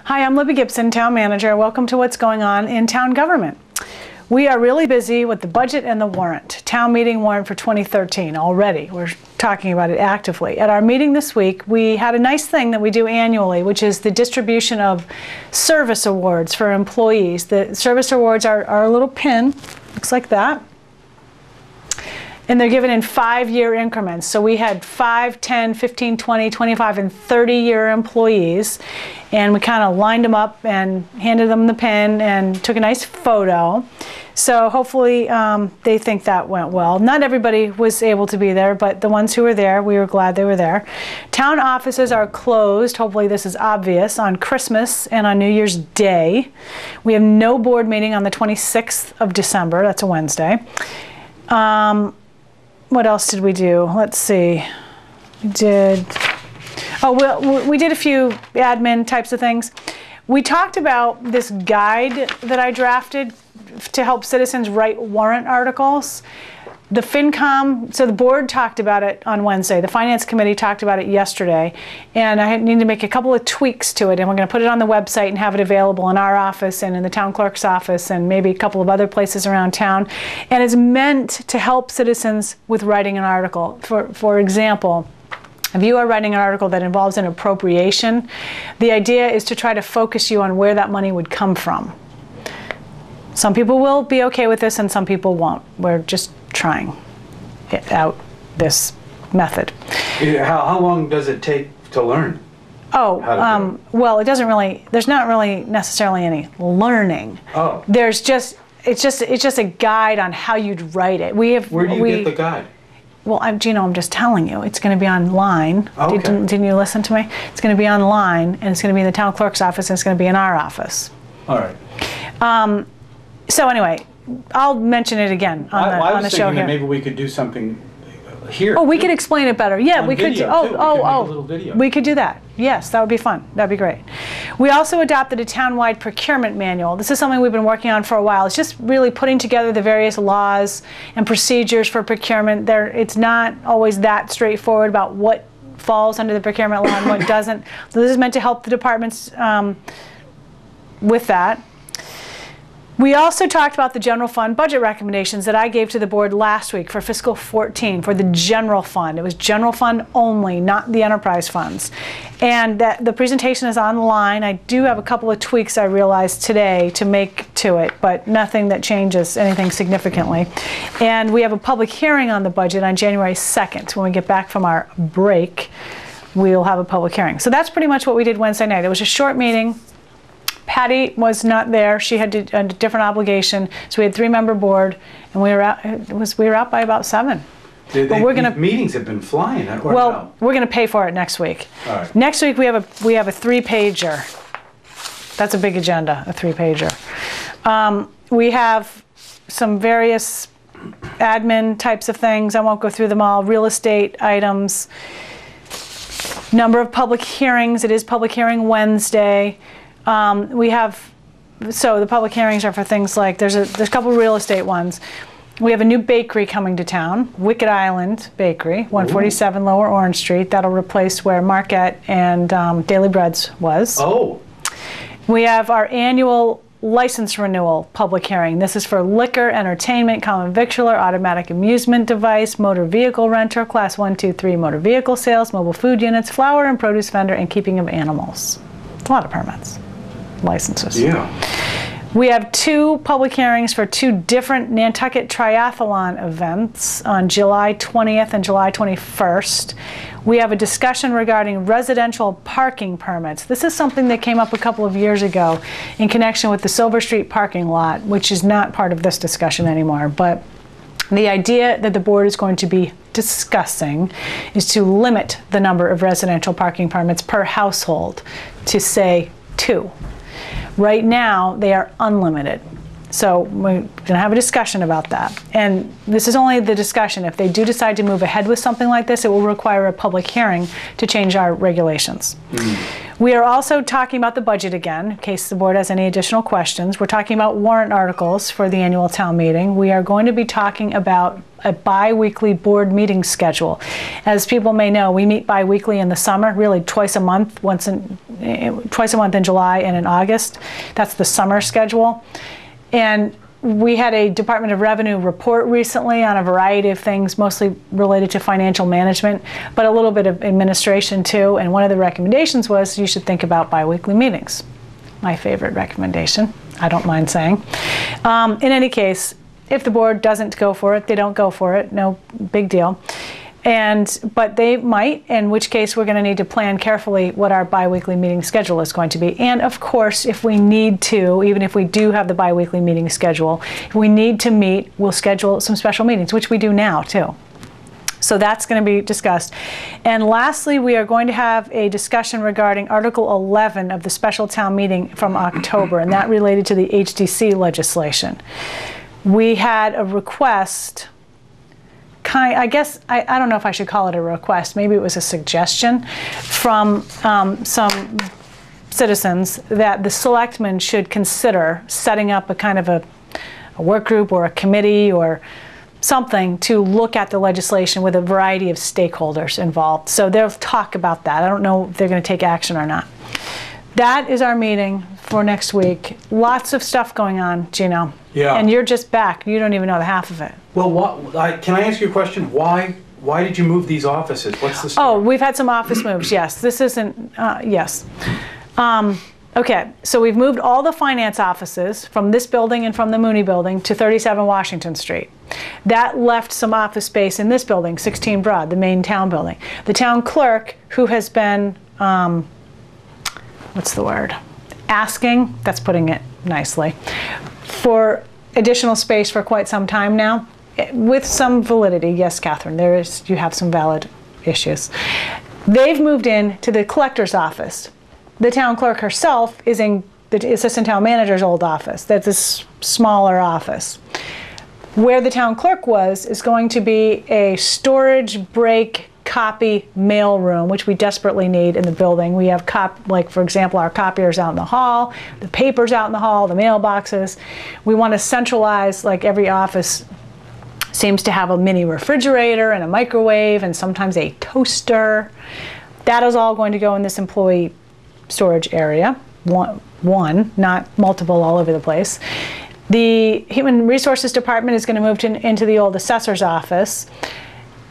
Hi, I'm Libby Gibson, Town Manager. Welcome to What's Going On in Town Government. We are really busy with the budget and the warrant, town meeting warrant for 2013 already. We're talking about it actively. At our meeting this week, we had a nice thing that we do annually, which is the distribution of service awards for employees. The service awards are a little pin, looks like that. And they're given in 5-year increments. So we had 5, 10, 15, 20, 25, and 30-year employees. And we kind of lined them up and handed them the pin and took a nice photo. So hopefully they think that went well. Not everybody was able to be there, but the ones who were there, we were glad they were there. Town offices are closed, hopefully this is obvious, on Christmas and on New Year's Day. We have no board meeting on the 26th of December, that's a Wednesday. What else did we do? Let's see. We did a few admin types of things. We talked about this guide that I drafted to help citizens write warrant articles. The FinCom, so the board talked about it on Wednesday. The Finance Committee talked about it yesterday. And I need to make a couple of tweaks to it. And we're going to put it on the website and have it available in our office and in the town clerk's office and maybe a couple of other places around town. And it's meant to help citizens with writing an article. For example, if you are writing an article that involves an appropriation, the idea is to try to focus you on where that money would come from. Some people will be okay with this and some people won't. We're just trying out this method. How long does it take to learn? Oh, well, it doesn't really, there's not really necessarily any learning. Oh. There's just, it's just a guide on how you'd write it. Where do you get the guide? Well, I'm just telling you, it's going to be online. Okay. Didn't you listen to me? It's going to be online, and it's going to be in the town clerk's office, and it's going to be in our office. All right. So anyway, I'll mention it again on the show here. I was thinking that maybe we could do something here. Oh, we could explain it better. Yeah, we could. Make a little video. We could do that. Yes, that would be fun. That'd be great. We also adopted a town-wide procurement manual. This is something we've been working on for a while. It's just really putting together the various laws and procedures for procurement. It's not always that straightforward about what falls under the procurement law and what doesn't. So this is meant to help the departments with that. We also talked about the general fund budget recommendations that I gave to the board last week for fiscal 14 for the general fund. It was general fund only, not the enterprise funds. And the presentation is online. I do have a couple of tweaks I realized today to make to it, but nothing that changes anything significantly. And we have a public hearing on the budget on January 2nd. When we get back from our break, we'll have a public hearing. So that's pretty much what we did Wednesday night. It was a short meeting. Patty was not there. She had a different obligation. So we had a 3-member board, and we were out by about 7. Meetings have been flying. Well, we're going to pay for it next week. All right. Next week we have a 3-pager. That's a big agenda, a 3-pager. We have some various admin types of things. I won't go through them all. Real estate items. Number of public hearings. It is public hearing Wednesday. So the public hearings are for things like, there's a couple of real estate ones. We have a new bakery coming to town, Wicked Island Bakery, 147 Lower Orange Street. That'll replace where Marquette and Daily Bread's was. Oh. We have our annual license renewal public hearing. This is for liquor, entertainment, common victualler, automatic amusement device, motor vehicle renter, class 1, 2, 3 motor vehicle sales, mobile food units, flower and produce vendor, and keeping of animals. It's a lot of permits. Licenses. Yeah. We have 2 public hearings for 2 different Nantucket Triathlon events on July 20th and July 21st. We have a discussion regarding residential parking permits. This is something that came up a couple of years ago in connection with the Silver Street parking lot, which is not part of this discussion anymore. But the idea that the board is going to be discussing is to limit the number of residential parking permits per household to, say, 2. Right now, they are unlimited. So we're going to have a discussion about that. And this is only the discussion. If they do decide to move ahead with something like this, it will require a public hearing to change our regulations. We are also talking about the budget again, in case the board has any additional questions. We're talking about warrant articles for the annual town meeting. We are going to be talking about a bi-weekly board meeting schedule. As people may know, we meet bi-weekly in the summer, really twice a month, twice a month in July and in August. That's the summer schedule. And we had a Department of Revenue report recently on a variety of things, mostly related to financial management, but a little bit of administration too. And one of the recommendations was you should think about bi-weekly meetings. My favorite recommendation, I don't mind saying. In any case, if the board doesn't go for it, they don't go for it, no big deal. But they might, in which case we're going to need to plan carefully what our bi-weekly meeting schedule is going to be. And of course, if we need to, even if we do have the bi-weekly meeting schedule, if we need to meet, we'll schedule some special meetings, which we do now too. So that's going to be discussed. And lastly, we are going to have a discussion regarding Article 11 of the special town meeting from October, and that related to the HDC legislation. We had a request, I guess, I don't know if I should call it a request, maybe it was a suggestion from some citizens that the selectmen should consider setting up a kind of a work group or a committee or something to look at the legislation with a variety of stakeholders involved. So they'll talk about that. I don't know if they're going to take action or not. That is our meeting for next week. Lots of stuff going on, Gino. Yeah. And you're just back. You don't even know the half of it. Well, can I ask you a question? Why did you move these offices? What's the story? Oh, we've had some office moves, yes. This isn't, yes. Okay, so we've moved all the finance offices from this building and from the Mooney building to 37 Washington Street. That left some office space in this building, 16 Broad, the main town building. The town clerk, who has been, what's the word? Asking, that's putting it nicely, for additional space for quite some time now, with some validity. Yes, Catherine, you have some valid issues. They've moved in to the collector's office. The town clerk herself is in the assistant town manager's old office. That's a smaller office. Where the town clerk was is going to be a storage break copy mail room, which we desperately need in the building. We have, like for example, our copiers out in the hall, the papers out in the hall, the mailboxes. We want to centralize, like every office seems to have a mini refrigerator and a microwave and sometimes a toaster. That is all going to go in this employee storage area, one, not multiple all over the place. The Human Resources Department is going to move into the old assessor's office.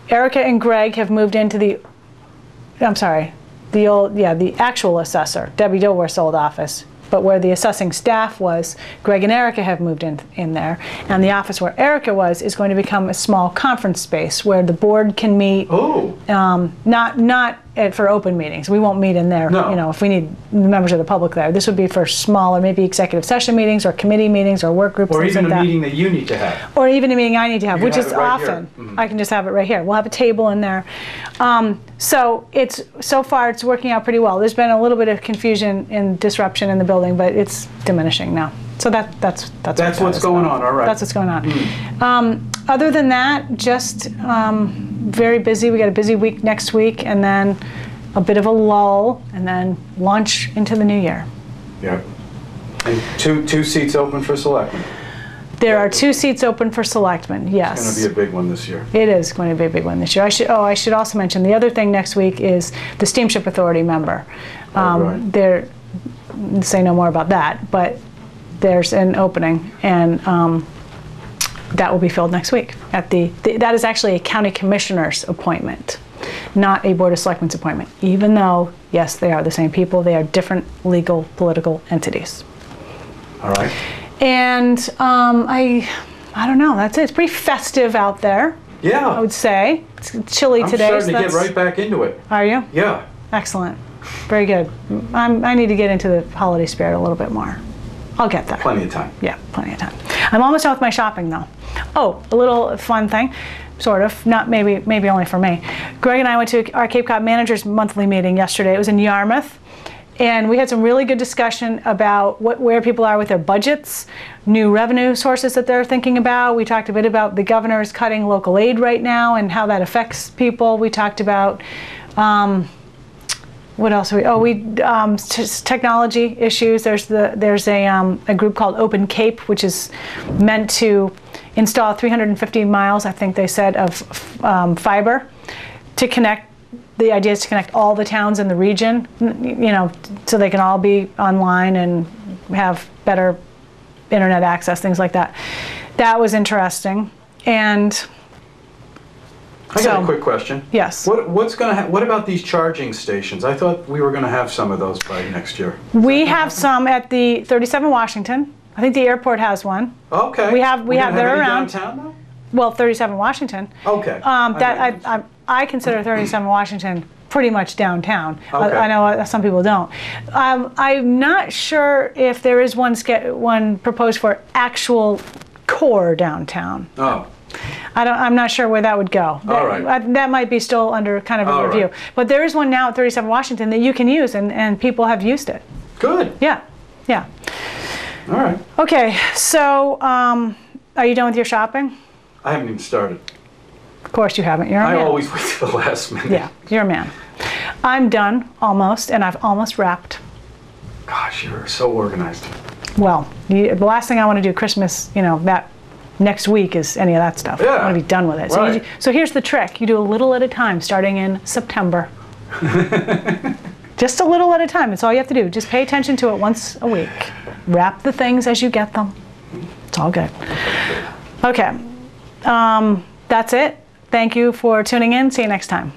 Erica and Greg have moved into the actual assessor, Debbie Dilworth's old office. But where the assessing staff was, Greg and Erica have moved in there. And the office where Erica was is going to become a small conference space where the board can meet. Oh. Not for open meetings. We won't meet in there. No. You know, if we need members of the public there. This would be for smaller, maybe executive session meetings or committee meetings or work groups. Or even like a meeting that you need to have. Or even a meeting I need to have, which is right often. Mm-hmm. I can just have it right here. We'll have a table in there. So far it's working out pretty well. There's been a little bit of confusion and disruption in the building, but it's diminishing now. So that's what's going on. All right. That's what's going on. Other than that, just very busy. We got a busy week next week, and then a bit of a lull, and then launch into the new year. Yep. And two seats open for selectmen. There are 2 seats open for selectmen, yes. It's going to be a big one this year. It is going to be a big one this year. I should also mention the other thing next week is the Steamship Authority member. Right. Say no more about that, but there's an opening, and that will be filled next week. That is actually a county commissioner's appointment, not a Board of Selectmen's appointment, even though, yes, they are the same people. They are different legal, political entities. All right. And I don't know, that's it. It's pretty festive out there. Yeah. I would say. It's chilly today. I'm starting to get right back into it. Are you? Yeah. Excellent. Very good. I need to get into the holiday spirit a little bit more. I'll get there. Plenty of time. Yeah, plenty of time. I'm almost done with my shopping though. Oh, a little fun thing. Sort of, not maybe only for me. Greg and I went to our Cape Cod Managers monthly meeting yesterday. It was in Yarmouth. And we had some really good discussion about where people are with their budgets, new revenue sources that they're thinking about. We talked a bit about the governor is cutting local aid right now and how that affects people. We talked about What else? Technology issues. There's a group called Open Cape, which is meant to install 350 miles, I think they said, of fiber to connect. The idea is to connect all the towns in the region, so they can all be online and have better internet access, things like that. That was interesting. And I got a quick question. Yes. What about these charging stations? I thought we were going to have some of those by next year. We have some at the 37 Washington. I think the airport has one. Okay. We have they're around downtown though? Well, 37 Washington. Okay. I consider 37 Washington pretty much downtown. Okay. I know some people don't. I'm not sure if there is one proposed for actual core downtown. Oh. I'm not sure where that would go. All right. That might be still under kind of a All review. right. But there is one now at 37 Washington that you can use, and people have used it. Good. Yeah. Yeah. All right. Okay. So, are you done with your shopping? I haven't even started. Of course you haven't. You're a man. I always wait till the last minute. Yeah, you're a man. I'm done, almost, and I've almost wrapped. Gosh, you're so organized. Well, the last thing I want to do Christmas, that next week is any of that stuff. Yeah. I want to be done with it. Right. So here's the trick. You do a little at a time, starting in September. Just a little at a time. That's all you have to do. Just pay attention to it once a week. Wrap the things as you get them. It's all good. Okay. That's it. Thank you for tuning in. See you next time.